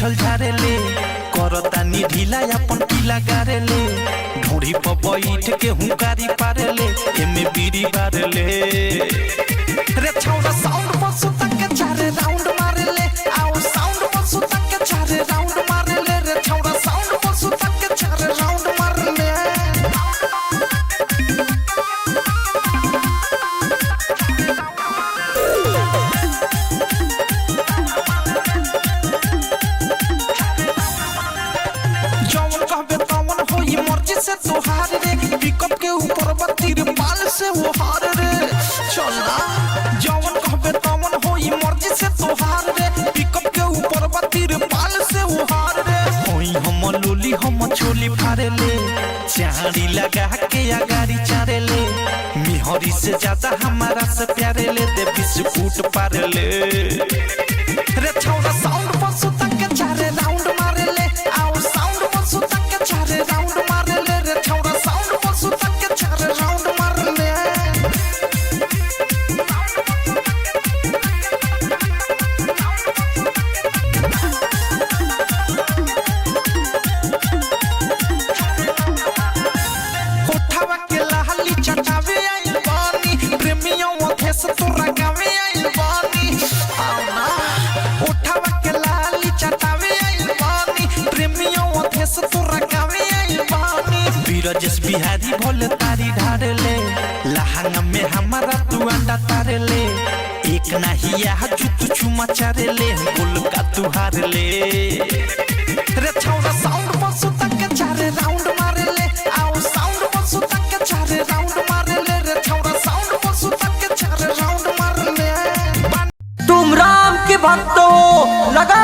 छल झारे ले करतानी ढीला अपन पीला गारे ले ढोड़ी पर बैठ के हुंकारी पारे ले एमे बीड़ी बारे ले रे छौड़ा साउंड पर सुता के चारे राउंड मारे ले आओ साउंड पर सुता के चारे राउंड मारे ले रे छौड़ा साउंड पर सुता के चारे राउंड मारे ले जौन कहबे तवन होई मर्जी से तोहार रे पिकअप के ऊपर बत्तीर पाल से वो हार रे चल ना जौन कहबे तवन होई मर्जी से तोहार रे पिकअप के ऊपर बत्तीर पाल से वो हार रे होई हम लोली हम छोली फारे ले चाड़ी लगा के अगाड़ी चारे ले मिहरी से ज्यादा हमारा से प्यारे ले दे बिस्कुट पारे ले रे छौड़ा साउंड पर सुता के चारे राउंड मारे ले आओ साउंड पर सुता के चारे राउंड मारे ले रे छौड़ा साउंड पर सुता के चारे राउंड मारे ले कोठावा के लाली चटावे आइल बानी प्रेमियों देश तोरा गावे आइल बानी आओ ना कोठावा के लाली चटावे आइल बानी प्रेमियों देश तोरा गावे आइल बानी बीरजस बिहारी भोले तारी ढारे ले लहंगा में हमारा तू अंडा तारे ले एक नहिया जुतु चुमा चारे ले गुल का तू हार ले रे छौड़ा साउंड पर सुता के चारे राउंड मारे ले आओ साउंड पर सुता के चारे राउंड मारे ले रे छौड़ा साउंड पर सुता के चारे राउंड मारे ले तुम राम के भक्त हो लगा